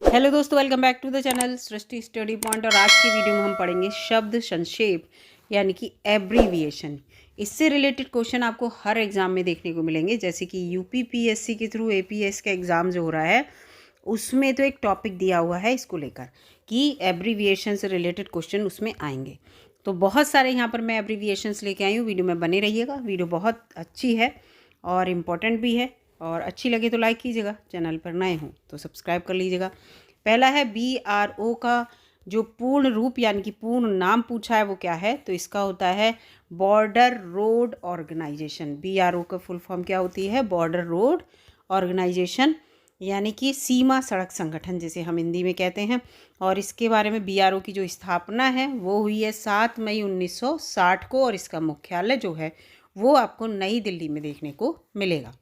Hello दोस्तों, welcome back to the channel Srishti Study Point. और आज की वीडियो में हम पढ़ेंगे शब्द संक्षेप यानी कि एब्रीविएशन। इससे रिलेटेड क्वेश्चन आपको हर एग्ज़ाम में देखने को मिलेंगे, जैसे कि यूपीपीएससी के थ्रू एपीएस का एग्ज़ाम जो हो रहा है उसमें तो एक टॉपिक दिया हुआ है इसको लेकर कि एब्रीविएशन से रिलेटेड क्वेश्चन उसमें आएंगे। तो बहुत सारे यहाँ पर मैं एब्रीविएशंस लेके आई हूँ, वीडियो में बने रहिएगा। वीडियो बहुत अच्छी है और इम्पॉर्टेंट भी है, और अच्छी लगे तो लाइक कीजिएगा, चैनल पर नए हों तो सब्सक्राइब कर लीजिएगा। पहला है BRO का जो पूर्ण रूप यानी कि पूर्ण नाम पूछा है वो क्या है, तो इसका होता है बॉर्डर रोड ऑर्गेनाइजेशन। BRO का फुल फॉर्म क्या होती है? बॉर्डर रोड ऑर्गेनाइजेशन, यानी कि सीमा सड़क संगठन जिसे हम हिंदी में कहते हैं। और इसके बारे में BRO की जो स्थापना है वो हुई है 7 मई 1960 को, और इसका मुख्यालय जो है वो आपको नई दिल्ली में देखने को मिलेगा।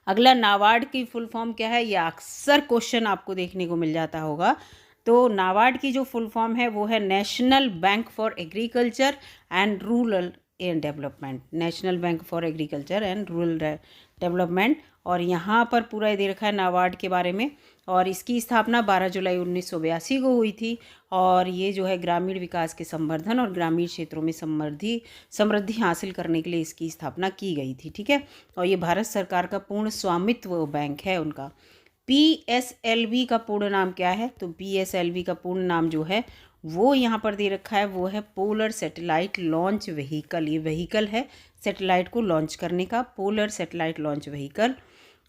अगला, नाबार्ड की फुल फॉर्म क्या है? यह अक्सर क्वेश्चन आपको देखने को मिल जाता होगा। तो नाबार्ड की जो फुल फॉर्म है वो है national bank for agriculture and rural development. National bank for agriculture and rural development. और यहाँ पर पूरा दे रखा है नाबार्ड के बारे में। और इसकी स्थापना 12 जुलाई 1982 को हुई थी। और ये जो है ग्रामीण विकास के संवर्धन और ग्रामीण क्षेत्रों में समृद्धि हासिल करने के लिए इसकी स्थापना की गई थी। ठीक है। और ये भारत सरकार का पूर्ण स्वामित्व बैंक है उनका। PSLV का पूर्ण नाम क्या है? तो PSLV का पूर्ण नाम जो है वो यहाँ पर दे रखा है, वो है पोलर सैटेलाइट लॉन्च व्हीकल। ये व्हीकल है सैटेलाइट को लॉन्च करने का, पोलर सैटेलाइट लॉन्च व्हीकल।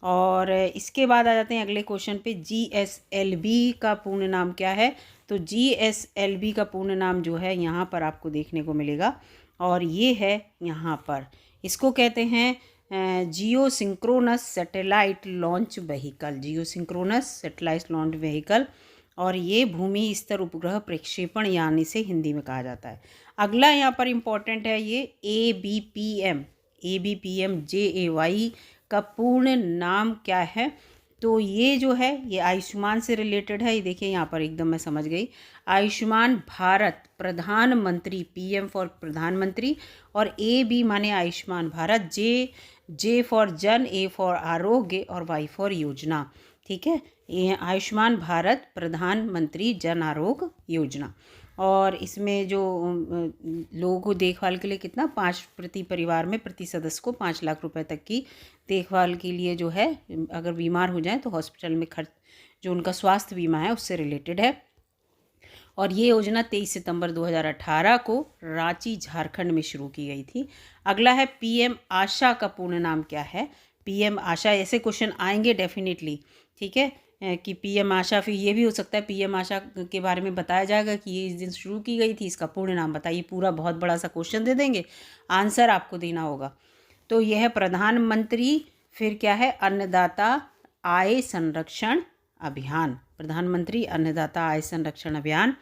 और इसके बाद आ जाते हैं अगले क्वेश्चन पे। GSLV का पूर्ण नाम क्या है? तो GSLV का पूर्ण नाम जो है यहाँ पर आपको देखने को मिलेगा, और ये है यहाँ पर, इसको कहते हैं जियो सिंक्रोनस सैटेलाइट लॉन्च व्हीकल। जियो सिंक्रोनस सैटेलाइट लॉन्च व्हीकल। और ये भूमि स्तर उपग्रह प्रक्षेपण यानी से हिंदी में कहा जाता है। अगला यहाँ पर इम्पोर्टेंट है ये ABPM। ABPM JAY का पूर्ण नाम क्या है? तो ये जो है ये आयुष्मान से रिलेटेड है। ये देखिए यहाँ पर एकदम मैं समझ गई। आयुष्मान भारत प्रधानमंत्री, PM फॉर प्रधानमंत्री, और AB माने आयुष्मान भारत, J फॉर जन, A फॉर आरोग्य, और Y फॉर योजना। ठीक है, ये आयुष्मान भारत प्रधानमंत्री जन आरोग्य योजना। और इसमें जो लोगों को देखभाल के लिए कितना, 5 प्रति परिवार में प्रति सदस्य को 5 लाख रुपए तक की देखभाल के लिए जो है, अगर बीमार हो जाए तो हॉस्पिटल में खर्च, जो उनका स्वास्थ्य बीमा है उससे रिलेटेड है। और ये योजना 23 सितंबर 2018 को रांची झारखंड में शुरू की गई थी। अगला है PM आशा का पूर्ण नाम क्या है? PM आशा, ऐसे क्वेश्चन आएंगे डेफिनेटली। ठीक है, कि PM आशा, फिर ये भी हो सकता है PM आशा के बारे में बताया जाएगा कि ये इस दिन शुरू की गई थी, इसका पूर्ण नाम बताइए। पूरा बहुत बड़ा सा क्वेश्चन दे देंगे, आंसर आपको देना होगा। तो यह है प्रधानमंत्री, फिर क्या है, अन्नदाता आय संरक्षण अभियान। प्रधानमंत्री अन्नदाता आय संरक्षण अभियान।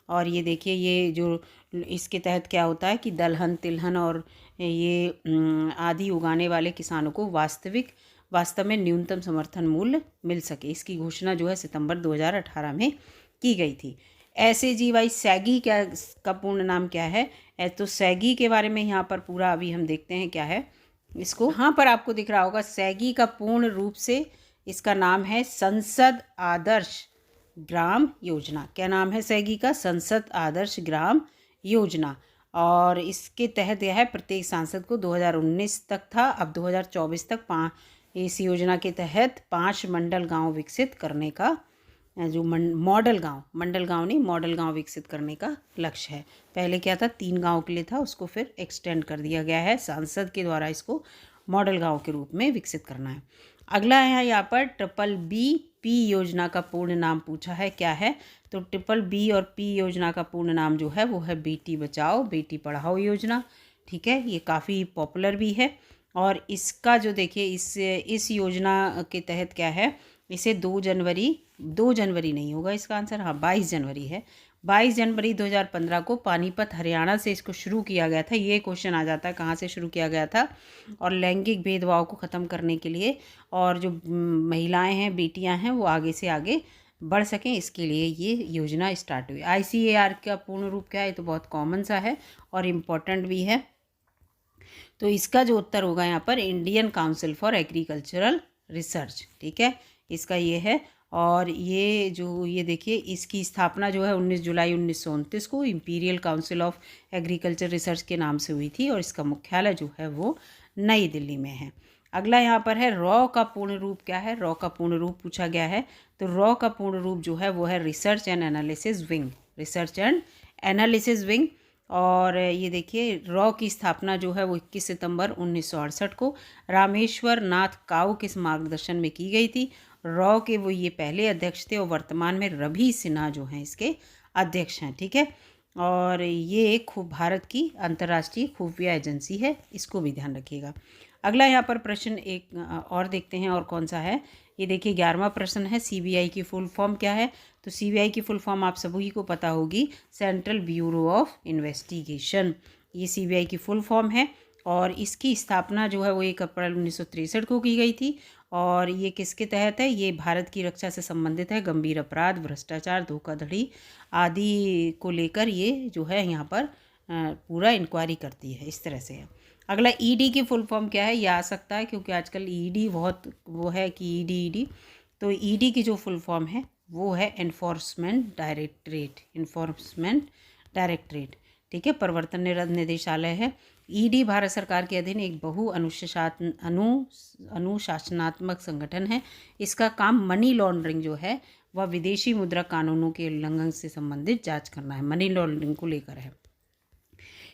और ये देखिए, ये जो इसके तहत क्या होता है कि दलहन, तिलहन और ये आदि उगाने वाले किसानों को वास्तव में न्यूनतम समर्थन मूल्य मिल सके, इसकी घोषणा जो है सितंबर 2018 में की गई थी। SAGY सैगी क्या का पूर्ण नाम क्या है? तो सैगी के बारे में यहाँ पर पूरा अभी हम देखते हैं क्या है इसको। यहाँ पर आपको दिख रहा होगा सैगी का पूर्ण रूप से इसका नाम है संसद आदर्श ग्राम योजना। क्या नाम है सैगी का? संसद आदर्श ग्राम योजना। और इसके तहत यह है प्रत्येक सांसद को 2019 तक था, अब 2024 तक इस योजना के तहत 5 मंडल गांव विकसित करने का, जो मंडल गांव नहीं, मॉडल गांव विकसित करने का लक्ष्य है। पहले क्या था, 3 गांव के लिए था, उसको फिर एक्सटेंड कर दिया गया है, सांसद के द्वारा इसको मॉडल गांव के रूप में विकसित करना है। अगला है यहाँ पर BBB योजना का पूर्ण नाम पूछा है, क्या है? तो BBB और P योजना का पूर्ण नाम जो है वो है बेटी बचाओ बेटी पढ़ाओ योजना। ठीक है, ये काफ़ी पॉपुलर भी है। और इसका जो देखिए, इस योजना के तहत क्या है, इसे 2 जनवरी नहीं होगा इसका आंसर, हाँ 22 जनवरी है। 22 जनवरी 2015 को पानीपत हरियाणा से इसको शुरू किया गया था। ये क्वेश्चन आ जाता है कहाँ से शुरू किया गया था। और लैंगिक भेदभाव को ख़त्म करने के लिए, और जो महिलाएं हैं, बेटियां हैं, वो आगे से आगे बढ़ सकें, इसके लिए ये योजना स्टार्ट हुई। ICAR का पूर्ण रूप क्या है? तो बहुत कॉमन सा है और इम्पोर्टेंट भी है। तो इसका जो उत्तर होगा यहाँ पर Indian council for agricultural research. ठीक है, इसका ये है। और ये देखिए, इसकी स्थापना जो है 19 जुलाई 1929 को imperial council of agriculture research के नाम से हुई थी और इसका मुख्यालय जो है वो नई दिल्ली में है। अगला यहाँ पर है रॉ का पूर्ण रूप क्या है। रॉ का पूर्ण रूप पूछा गया है, तो रॉ का पूर्ण रूप जो है वो है research and analysis wing. Research and analysis wing. और ये देखिए, रॉ की स्थापना जो है वो 21 सितंबर 1968 को रामेश्वर नाथ काऊ के मार्गदर्शन में की गई थी। रॉ के वो ये पहले अध्यक्ष थे और वर्तमान में रवि सिन्हा जो हैं इसके अध्यक्ष हैं। ठीक है, और ये एक भारत की अंतर्राष्ट्रीय खुफिया एजेंसी है, इसको भी ध्यान रखिएगा। अगला यहाँ पर प्रश्न एक और देखते हैं, और कौन सा है। ये देखिए 11वां प्रश्न है, सीबीआई की फुल फॉर्म क्या है। तो सीबीआई की फुल फॉर्म आप सभी को पता होगी, सेंट्रल ब्यूरो ऑफ इन्वेस्टिगेशन। ये सीबीआई की फुल फॉर्म है और इसकी स्थापना जो है वो 1 अप्रैल 1963 को की गई थी। और ये किसके तहत है, ये भारत की रक्षा से संबंधित है। गंभीर अपराध, भ्रष्टाचार, धोखाधड़ी आदि को लेकर ये जो है यहाँ पर पूरा इंक्वायरी करती है, इस तरह से है। अगला ईडी की फुल फॉर्म क्या है, ये आ सकता है क्योंकि आजकल ईडी बहुत वो है कि ईडी। तो ईडी की जो फुल फॉर्म है वो है एनफोर्समेंट डायरेक्टरेट। ठीक है, प्रवर्तन निदेशालय है। ईडी भारत सरकार के अधीन एक बहु अनुशासनात्मक संगठन है। इसका काम मनी लॉन्ड्रिंग जो है वह विदेशी मुद्रा कानूनों के उल्लंघन से संबंधित जांच करना है, मनी लॉन्ड्रिंग को लेकर है।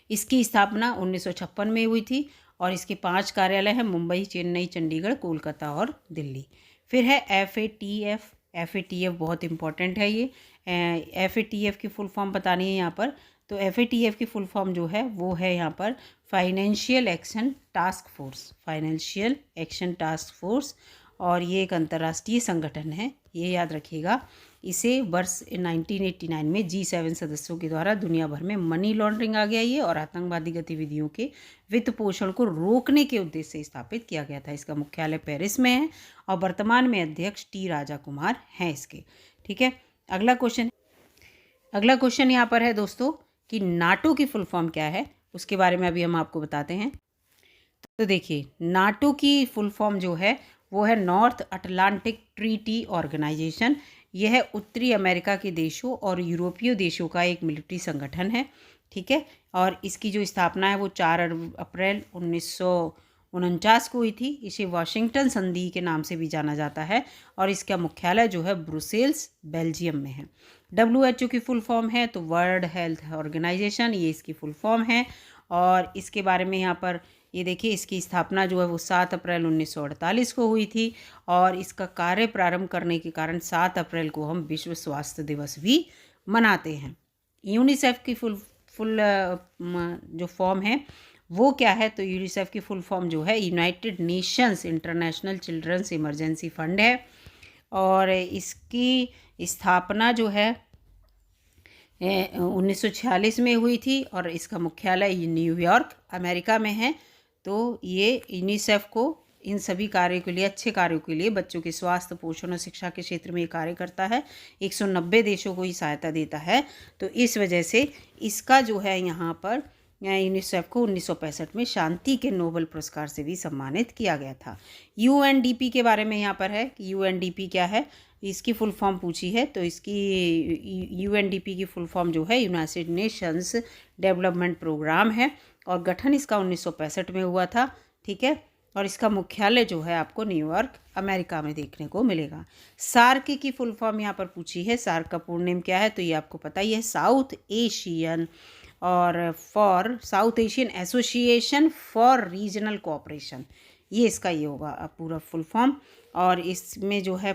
इसकी स्थापना 1956 में हुई थी और इसके 5 कार्यालय हैं, मुंबई, चेन्नई, चंडीगढ़, कोलकाता और दिल्ली। फिर है FATF। FATF बहुत इंपॉर्टेंट है। ये FATF की फुल फॉर्म बतानी है यहाँ पर। तो FATF की फुल फॉर्म जो है वो है यहाँ पर फाइनेंशियल एक्शन टास्क फोर्स। और ये एक अंतर्राष्ट्रीय संगठन है, ये याद रखिएगा। इसे वर्ष 1989 में G7 सदस्यों के द्वारा दुनिया भर में मनी लॉन्ड्रिंग आ गया ये और आतंकवादी गतिविधियों के वित्त पोषण को रोकने के उद्देश्य से स्थापित किया गया था। इसका मुख्यालय पेरिस में है और वर्तमान में अध्यक्ष T राजा कुमार हैं इसके। ठीक है, अगला क्वेश्चन यहाँ पर है दोस्तों कि नाटो की फुल फॉर्म क्या है, उसके बारे में अभी हम आपको बताते हैं। तो देखिए, नाटो की फुल फॉर्म जो है वो है नॉर्थ अटलांटिक ट्रीटी ऑर्गेनाइजेशन। यह है उत्तरी अमेरिका के देशों और यूरोपीय देशों का एक मिलिट्री संगठन है। ठीक है, और इसकी जो स्थापना है वो 4 अप्रैल 1949 को हुई थी। इसे वाशिंगटन संधि के नाम से भी जाना जाता है और इसका मुख्यालय जो है ब्रुसेल्स, बेल्जियम में है। WHO की फुल फॉर्म है तो वर्ल्ड हेल्थ ऑर्गेनाइजेशन, ये इसकी फुल फॉर्म है। और इसके बारे में यहाँ पर ये देखिए, इसकी स्थापना जो है वो 7 अप्रैल 1948 को हुई थी और इसका कार्य प्रारंभ करने के कारण 7 अप्रैल को हम विश्व स्वास्थ्य दिवस भी मनाते हैं। यूनिसेफ की फुल जो फॉर्म है वो क्या है, तो यूनिसेफ की फुल फॉर्म जो है United Nations International Children's Emergency Fund है और इसकी स्थापना जो है 1946 में हुई थी और इसका मुख्यालय न्यूयॉर्क, अमेरिका में है। तो ये यूनिसेफ को इन सभी कार्यों के लिए, अच्छे कार्यों के लिए, बच्चों के स्वास्थ्य, पोषण और शिक्षा के क्षेत्र में ये कार्य करता है। 190 देशों को ही सहायता देता है। तो इस वजह से इसका जो है यहाँ पर यूनिसेफ को 1965 में शांति के नोबेल पुरस्कार से भी सम्मानित किया गया था। UNDP के बारे में यहाँ पर है कि UNDP क्या है, इसकी फुल फॉर्म पूछी है। तो इसकी UNDP की फुल फॉर्म जो है यूनाइटेड नेशंस डेवलपमेंट प्रोग्राम है और गठन इसका 1965 में हुआ था। ठीक है, और इसका मुख्यालय जो है आपको न्यूयॉर्क, अमेरिका में देखने को मिलेगा। सार्क की फुल फॉर्म यहाँ पर पूछी है। सार्क का पूर्ण नेम क्या है, तो ये आपको पता ही है, south Asian association for regional cooperation, ये इसका ये होगा पूरा फुल फॉर्म। और इसमें जो है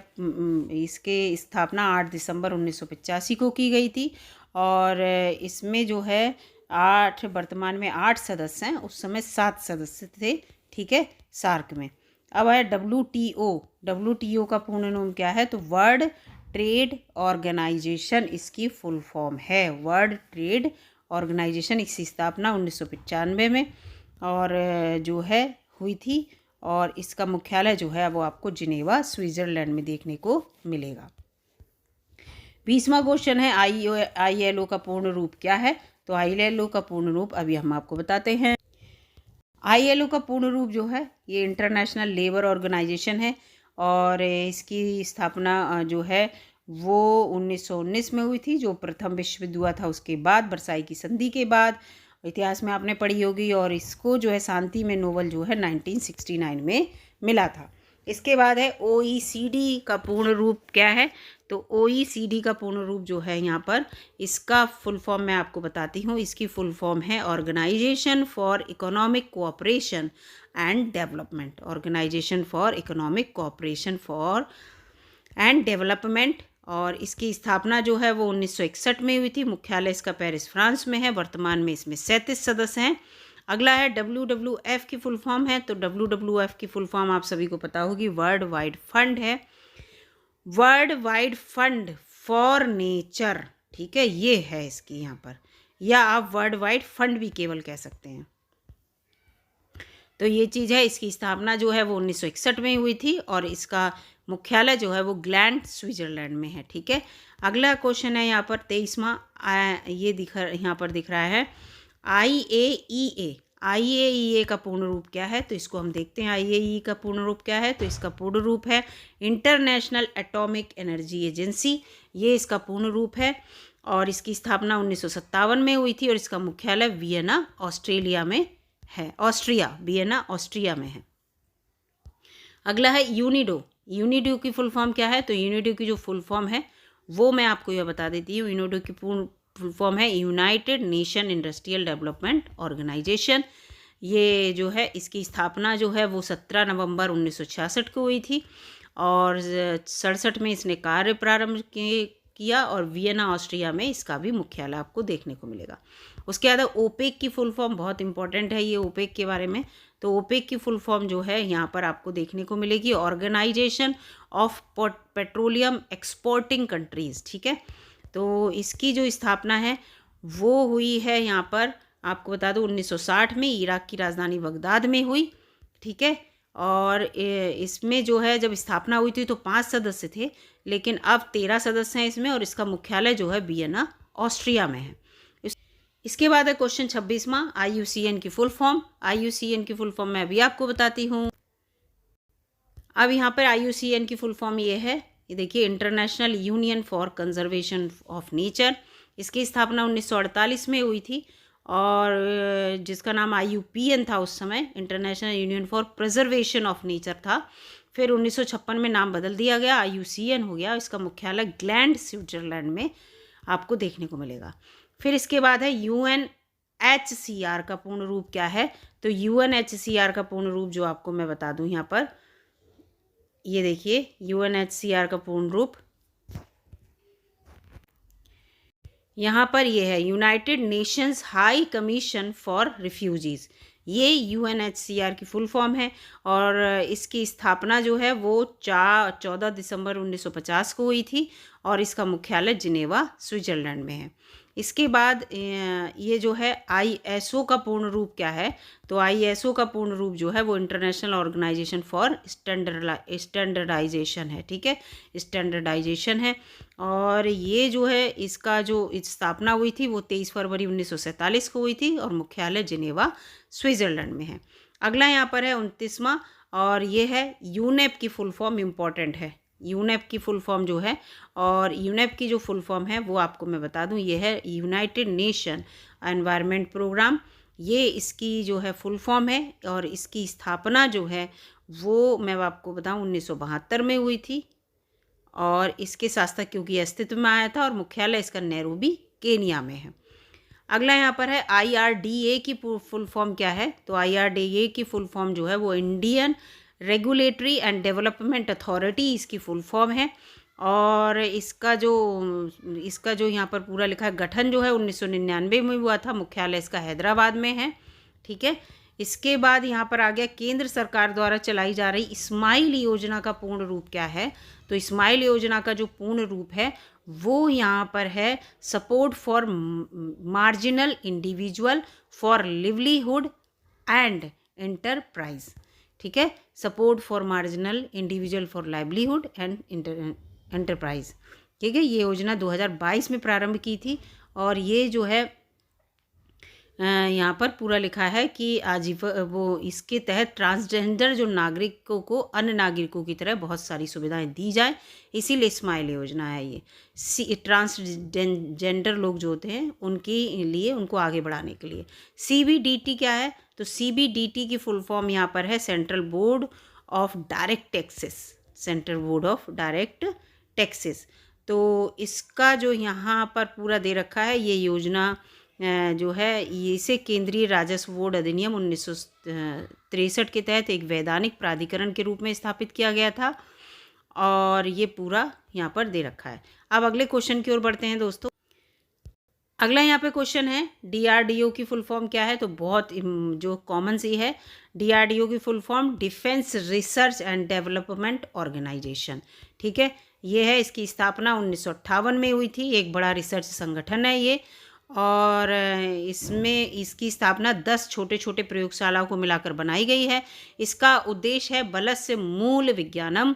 इसके स्थापना 8 दिसंबर 1985 को की गई थी और इसमें जो है वर्तमान में 8 सदस्य हैं, उस समय 7 सदस्य थे। ठीक है, सार्क में। अब है WTO का पूर्ण नाम क्या है, तो वर्ल्ड ट्रेड ऑर्गेनाइजेशन इसकी फुल फॉर्म है। वर्ल्ड ट्रेड ऑर्गेनाइजेशन, इसकी स्थापना 1995 में और जो है हुई थी और इसका मुख्यालय जो है वो आपको जिनेवा, स्विट्जरलैंड में देखने को मिलेगा। 20वां क्वेश्चन है, ILO का पूर्ण रूप क्या है, तो ILO का पूर्ण रूप अभी हम आपको बताते हैं। ILO का पूर्ण रूप जो है ये इंटरनेशनल लेबर ऑर्गेनाइजेशन है और इसकी स्थापना जो है वो 1919 में हुई थी, जो प्रथम विश्व युद्ध हुआ था उसके बाद, वर्साई की संधि के बाद। इतिहास में आपने पढ़ी होगी। और इसको जो है शांति में नोबेल जो है 1969 में मिला था। इसके बाद है OECD का पूर्ण रूप क्या है। तो OECD का पूर्ण रूप जो है यहाँ पर, इसका फुल फॉर्म मैं आपको बताती हूँ। इसकी फुल फॉर्म है Organisation for Economic Cooperation and Development. Organisation for Economic Cooperation for and Development. और इसकी स्थापना जो है वो 1961 में हुई थी। मुख्यालय इसका पेरिस, फ्रांस में है। वर्तमान में इसमें 37 सदस्य हैं। अगला है WWF की फुल फॉर्म है। तो WWF की फुल फॉर्म आप सभी को पता होगी, वर्ल्ड वाइड फंड है। World wide fund for nature, ठीक है, ये है इसकी यहाँ पर, या आप वर्ल्ड वाइड फंड भी केवल कह सकते हैं। तो ये चीज़ है। इसकी स्थापना जो है वो 1961 में हुई थी और इसका मुख्यालय जो है वो ग्लैंड, स्विट्जरलैंड में है। ठीक है। अगला क्वेश्चन है यहाँ पर 23वां, ये यहाँ पर दिख रहा है IAEA। IAEA का पूर्ण रूप क्या है, तो इसको हम देखते हैं। IAEA का पूर्ण रूप क्या है, तो इसका पूर्ण रूप है इंटरनेशनल एटॉमिक एनर्जी एजेंसी। ये इसका पूर्ण रूप है और इसकी स्थापना 1957 में हुई थी और इसका मुख्यालय वियना, ऑस्ट्रेलिया में है। वियना ऑस्ट्रिया में है। अगला है यूनिडो। यूनिडो की फुल फॉर्म क्या है, तो यूनिडो की जो फुल फॉर्म है वो मैं आपको यह बता देती हूँ। यूनिडो की पूर्ण फुल फॉर्म है United Nation Industrial Development Organisation. ये जो है इसकी स्थापना जो है वो 17 नवंबर 1966 को हुई थी और 67 में इसने कार्य प्रारंभ किया और वियना, ऑस्ट्रिया में इसका भी मुख्यालय आपको देखने को मिलेगा। उसके बाद ओपेक की फुल फॉर्म बहुत इंपॉर्टेंट है ये ओपेक के बारे में। तो ओपेक की फुल फॉर्म जो है यहाँ पर आपको देखने को मिलेगी Organisation of Petroleum Exporting Countries. ठीक है। तो इसकी जो स्थापना है वो हुई है यहाँ पर, आपको बता दूँ 1960 में इराक की राजधानी बगदाद में हुई। ठीक है। और इसमें जो है जब स्थापना हुई थी तो 5 सदस्य थे, लेकिन अब 13 सदस्य हैं इसमें और इसका मुख्यालय जो है वियना, ऑस्ट्रिया में है। इसके बाद है क्वेश्चन 26वां, IUCN की फुल फॉर्म। IUCN की फुल फॉर्म मैं अभी आपको बताती हूँ। अब यहाँ पर IUCN की फुल फॉर्म ये है, ये देखिए, international union for conservation of nature. इसकी स्थापना 1948 में हुई थी और जिसका नाम IUPN था उस समय, international union for preservation of nature था। फिर 1956 में नाम बदल दिया गया, IUCN हो गया। इसका मुख्यालय ग्लैंड, स्विट्जरलैंड में आपको देखने को मिलेगा। फिर इसके बाद है UNHCR का पूर्ण रूप क्या है, तो UNHCR का पूर्ण रूप जो आपको मैं बता दूं यहाँ पर, ये देखिए, UNHCR का पूर्ण रूप यहाँ पर ये है United Nations high commission for refugees. ये UNHCR की फुल फॉर्म है और इसकी स्थापना जो है वो 14 दिसंबर 1950 को हुई थी और इसका मुख्यालय जिनेवा, स्विट्जरलैंड में है। इसके बाद ये जो है ISO का पूर्ण रूप क्या है, तो ISO का पूर्ण रूप जो है वो इंटरनेशनल ऑर्गेनाइजेशन फॉर स्टैंडर्डाइजेशन है। ठीक है, स्टैंडर्डाइजेशन है। और ये जो है इसका जो स्थापना हुई थी वो 23 फरवरी 1947 को हुई थी और मुख्यालय जिनेवा, स्विट्जरलैंड में है। अगला यहाँ पर है 29वां और ये है यूनेप की फुल फॉर्म, इम्पॉर्टेंट है यूनेप की फुल फॉर्म जो है। और यूनेप की जो फुल फॉर्म है वो आपको मैं बता दूं, ये है यूनाइटेड नेशन एनवायरनमेंट प्रोग्राम। ये इसकी जो है फुल फॉर्म है और इसकी स्थापना जो है वो मैं आपको बताऊं 1972 में हुई थी और इसके शासक क्योंकि अस्तित्व में आया था और मुख्यालय इसका नैरोबी, केनिया में है। अगला यहाँ पर है IRDA की फुल फॉर्म क्या है, तो IRDA की फुल फॉर्म जो है वो Indian regulatory and development authority इसकी फुल फॉर्म है। और इसका जो यहाँ पर पूरा लिखा है गठन जो है 1999 में हुआ था, मुख्यालय इसका हैदराबाद में है। ठीक है। इसके बाद यहाँ पर आ गया केंद्र सरकार द्वारा चलाई जा रही स्माइल योजना का पूर्ण रूप क्या है, तो स्माइल योजना का जो पूर्ण रूप है वो यहाँ पर है support for marginal individual for livelihood and enterprise. ठीक है, support for marginal individual for livelihood and enterprise. ठीक है, ये योजना 2022 में प्रारंभ की थी और ये जो है यहाँ पर पूरा लिखा है कि वो इसके तहत ट्रांसजेंडर जो नागरिकों को अन्य नागरिकों की तरह बहुत सारी सुविधाएं दी जाए, इसीलिए स्माइल योजना है ये। ट्रांसजेंडर लोग जो होते हैं उनके लिए, उनको आगे बढ़ाने के लिए। CBDT क्या है? तो CBDT की फुल फॉर्म यहाँ पर है central board of direct taxes, central board of direct taxes. तो इसका जो यहाँ पर पूरा दे रखा है, ये योजना जो है इसे केंद्रीय राजस्व बोर्ड अधिनियम 1963 के तहत एक वैधानिक प्राधिकरण के रूप में स्थापित किया गया था, और ये पूरा यहाँ पर दे रखा है। अब अगले क्वेश्चन की ओर बढ़ते हैं दोस्तों। अगला यहाँ पे क्वेश्चन है DRDO की फुल फॉर्म क्या है? तो बहुत जो कॉमन सी है, DRDO की full form Defence Research and Development Organisation. ठीक है, ये है, इसकी स्थापना 1958 में हुई थी। एक बड़ा रिसर्च संगठन है ये, और इसमें इसकी स्थापना 10 छोटे छोटे प्रयोगशालाओं को मिलाकर बनाई गई है। इसका उद्देश्य है बलस्य मूल विज्ञानम।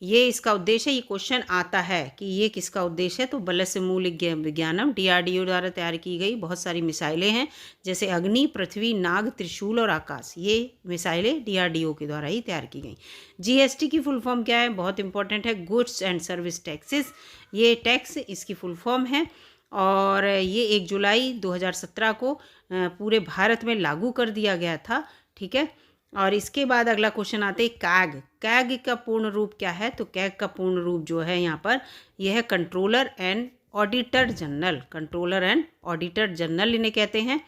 ये इसका उद्देश्य है। ये क्वेश्चन आता है कि ये किसका उद्देश्य है? तो बलस्य मूल विज्ञानम DRDO द्वारा तैयार की गई बहुत सारी मिसाइलें हैं, जैसे अग्नि, पृथ्वी, नाग, त्रिशूल और आकाश। ये मिसाइलें DRDO के द्वारा ही तैयार की गई। GST की फुल फॉर्म क्या है? बहुत इंपॉर्टेंट है, गुड्स एंड सर्विस टैक्सेस। ये टैक्स इसकी फुल फॉर्म है, और ये 1 जुलाई 2017 को पूरे भारत में लागू कर दिया गया था। ठीक है, और इसके बाद अगला क्वेश्चन आते हैं कैग। कैग का पूर्ण रूप क्या है? तो कैग का पूर्ण रूप जो है यहाँ पर, यह है controller and auditor general. Controller and auditor general इन्हें कहते हैं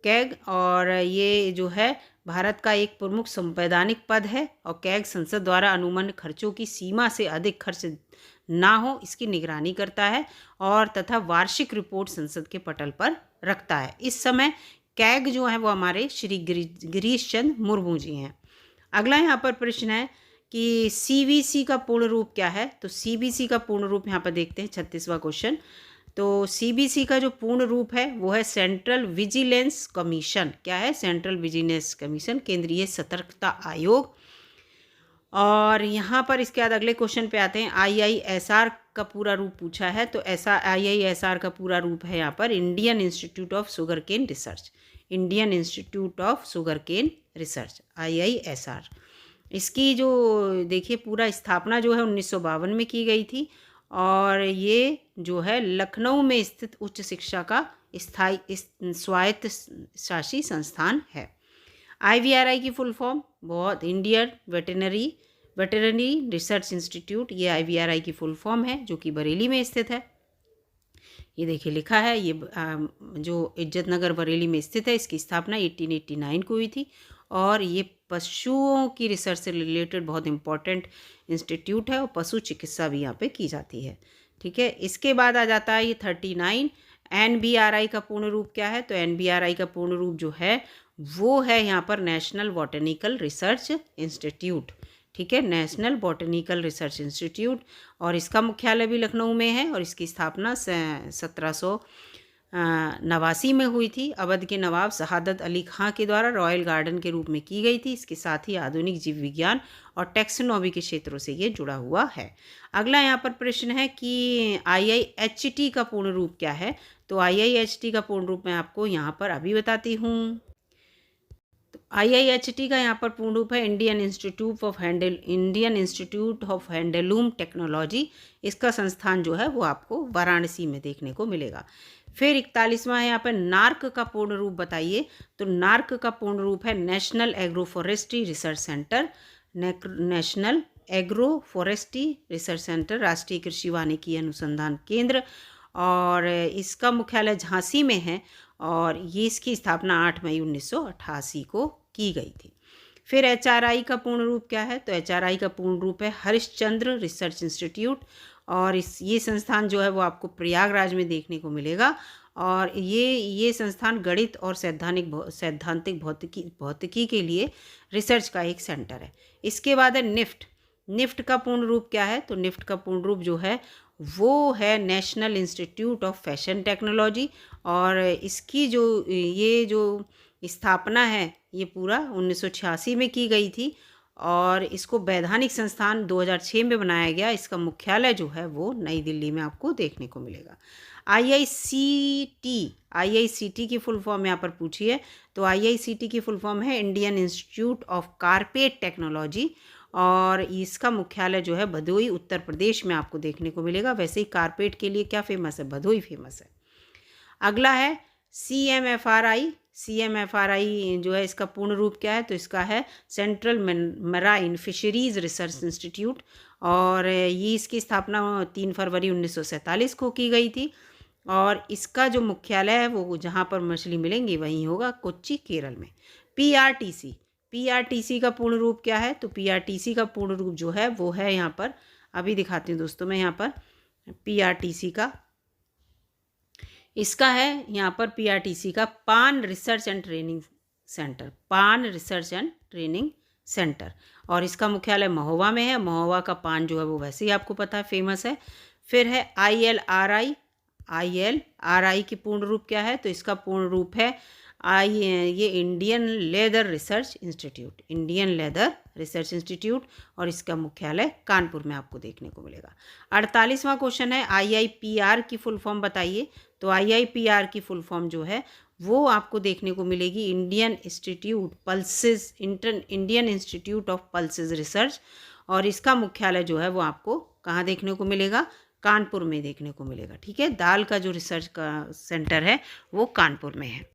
कैग, और ये जो है भारत का एक प्रमुख संवैधानिक पद है, और कैग संसद द्वारा अनुमानित खर्चों की सीमा से अधिक खर्च ना हो इसकी निगरानी करता है, और तथा वार्षिक रिपोर्ट संसद के पटल पर रखता है। इस समय कैग जो है वो हमारे श्री गिरीश चंद्र मुर्मू जी हैं। अगला यहाँ पर प्रश्न है कि CBC का पूर्ण रूप क्या है? तो CBC का पूर्ण रूप यहाँ पर देखते हैं, 36वां क्वेश्चन। तो CBC का जो पूर्ण रूप है वो है सेंट्रल विजिलेंस कमीशन। क्या है? सेंट्रल विजिलेंस कमीशन, केंद्रीय सतर्कता आयोग। और यहाँ पर इसके बाद अगले क्वेश्चन पे आते हैं। IISR का पूरा रूप पूछा है, तो ऐसा IISR का पूरा रूप है यहाँ पर Indian Institute of Sugar Cane Research. Indian Institute of Sugar Cane Research, IISR। इसकी जो देखिए पूरा स्थापना जो है 1952 में की गई थी, और ये जो है लखनऊ में स्थित उच्च शिक्षा का स्थायी स्वायत्त शासी संस्थान है। IVRI की फुल फॉर्म, बहुत, इंडियन वेटरनरी रिसर्च इंस्टीट्यूट, ये IVRI की फुल फॉर्म है, जो कि बरेली में स्थित है। ये देखिए लिखा है, ये जो इज्जत नगर बरेली में स्थित है, इसकी स्थापना 1889 को हुई थी, और ये पशुओं की रिसर्च से रिलेटेड बहुत इंपॉर्टेंट इंस्टीट्यूट है, और पशु चिकित्सा भी यहाँ पे की जाती है। ठीक है, इसके बाद आ जाता है ये 39। NBRI का पूर्ण रूप क्या है? तो NBRI का पूर्ण रूप जो है वो है यहाँ पर नेशनल बॉटनिकल रिसर्च इंस्टीट्यूट। ठीक है, नेशनल बॉटनिकल रिसर्च इंस्टीट्यूट, और इसका मुख्यालय भी लखनऊ में है, और इसकी स्थापना 1789 में हुई थी। अवध के नवाब शहादत अली खां के द्वारा रॉयल गार्डन के रूप में की गई थी। इसके साथ ही आधुनिक जीव विज्ञान और टैक्सोनॉमी के क्षेत्रों से ये जुड़ा हुआ है। अगला यहाँ पर प्रश्न है कि IIHT का पूर्ण रूप क्या है? तो IIHT का पूर्ण रूप मैं आपको यहाँ पर अभी बताती हूँ। IIHT का यहाँ पर पूर्ण रूप है Indian Institute of handloom technology. इसका संस्थान जो है वो आपको वाराणसी में देखने को मिलेगा। फिर 41वां है यहाँ पर नार्क का पूर्ण रूप बताइए। तो नार्क का पूर्ण रूप है national agro forestry research centre. National agro forestry research centre, राष्ट्रीय कृषि वानिकी अनुसंधान केंद्र, और इसका मुख्यालय झांसी में है, और ये इसकी स्थापना 8 मई 1988 को की गई थी। फिर HRI का पूर्ण रूप क्या है? तो HRI का पूर्ण रूप है हरिश्चंद्र रिसर्च इंस्टीट्यूट, और ये संस्थान जो है वो आपको प्रयागराज में देखने को मिलेगा, और ये संस्थान गणित और सैद्धांतिक भौतिकी के लिए रिसर्च का एक सेंटर है। इसके बाद है निफ्ट का पूर्ण रूप क्या है? तो निफ्ट का पूर्ण रूप जो है वो है national institute of fashion technology, और इसकी ये जो स्थापना है ये पूरा 1986 में की गई थी, और इसको वैधानिक संस्थान 2006 में बनाया गया। इसका मुख्यालय जो है वो नई दिल्ली में आपको देखने को मिलेगा। आईआईसीटी की फुल फॉर्म यहाँ पर पूछी है, तो आईआईसीटी की फुल फॉर्म है Indian Institute of carpet technology, और इसका मुख्यालय जो है भदोई उत्तर प्रदेश में आपको देखने को मिलेगा। वैसे ही कारपेट के लिए क्या फेमस है, भदोई फेमस है। अगला है CMFRI जो है इसका पूर्ण रूप क्या है, तो इसका है central marine fisheries research institute, और ये इसकी स्थापना 3 फरवरी 1947 को की गई थी। और इसका जो मुख्यालय है वो जहाँ पर मछली मिलेंगी वहीं होगा, कोच्चि केरल में। पीआरटीसी का पूर्ण रूप क्या है, तो पीआरटीसी का पूर्ण रूप जो है वो है यहाँ पर, अभी दिखाती हूँ दोस्तों मैं यहाँ पर पीआरटीसी का, इसका है यहाँ पर पीआरटीसी का पान रिसर्च एंड ट्रेनिंग सेंटर, पान रिसर्च एंड ट्रेनिंग सेंटर, और इसका मुख्यालय महोबा में है। महोबा का पान जो है वो वैसे ही आपको पता है फेमस है। फिर है आईएलआरआई की पूर्ण रूप क्या है, तो इसका पूर्ण रूप है ये इंडियन लेदर रिसर्च इंस्टीट्यूट, और इसका मुख्यालय कानपुर में आपको देखने को मिलेगा। 48वां क्वेश्चन है आईआईपीआर की फुल फॉर्म बताइए, तो आईआईपीआर की फुल फॉर्म जो है वो आपको देखने को मिलेगी Indian Institute of pulses research, और इसका मुख्यालय जो है वो आपको कहाँ देखने को मिलेगा, कानपुर में देखने को मिलेगा। ठीक है, दाल का जो रिसर्च का सेंटर है वो कानपुर में है।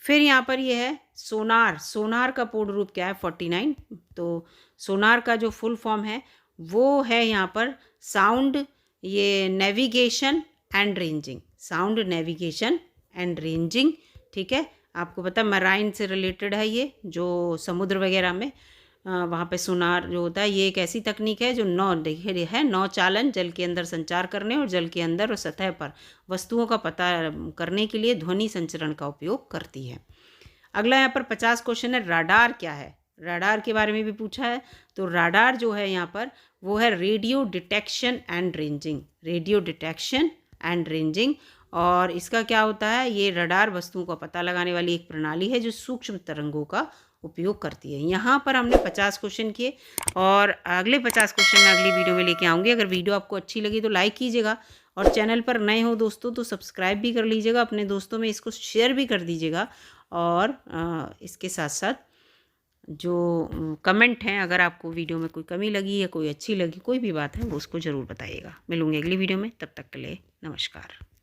फिर यहाँ पर ये है सोनार का पूर्ण रूप क्या है, 49, तो सोनार का जो फुल फॉर्म है वो है यहाँ पर साउंड नेविगेशन एंड रेंजिंग। ठीक है, आपको पता है मराइन से रिलेटेड है ये, जो समुद्र वगैरह में वहाँ पे सोनार जो होता है, ये एक ऐसी तकनीक है जो नौचालन, जल के अंदर संचार करने और जल के अंदर और सतह पर वस्तुओं का पता करने के लिए ध्वनि संचरण का उपयोग करती है। अगला यहाँ पर 50 क्वेश्चन है, राडार क्या है, राडार के बारे में भी पूछा है। तो राडार जो है यहाँ पर वो है रेडियो डिटेक्शन एंड रेंजिंग, और इसका क्या होता है, ये रडार वस्तुओं का पता लगाने वाली एक प्रणाली है जो सूक्ष्म तरंगों का उपयोग करती है। यहाँ पर हमने 50 क्वेश्चन किए, और अगले 50 क्वेश्चन मैं अगली वीडियो में लेके आऊँगी। अगर वीडियो आपको अच्छी लगी तो लाइक कीजिएगा, और चैनल पर नए हो दोस्तों तो सब्सक्राइब भी कर लीजिएगा, अपने दोस्तों में इसको शेयर भी कर दीजिएगा, और इसके साथ साथ जो कमेंट हैं, अगर आपको वीडियो में कोई कमी लगी या कोई अच्छी लगी, कोई भी बात है वो उसको ज़रूर बताइएगा। मिलूँगी अगली वीडियो में, तब तक के लिए नमस्कार।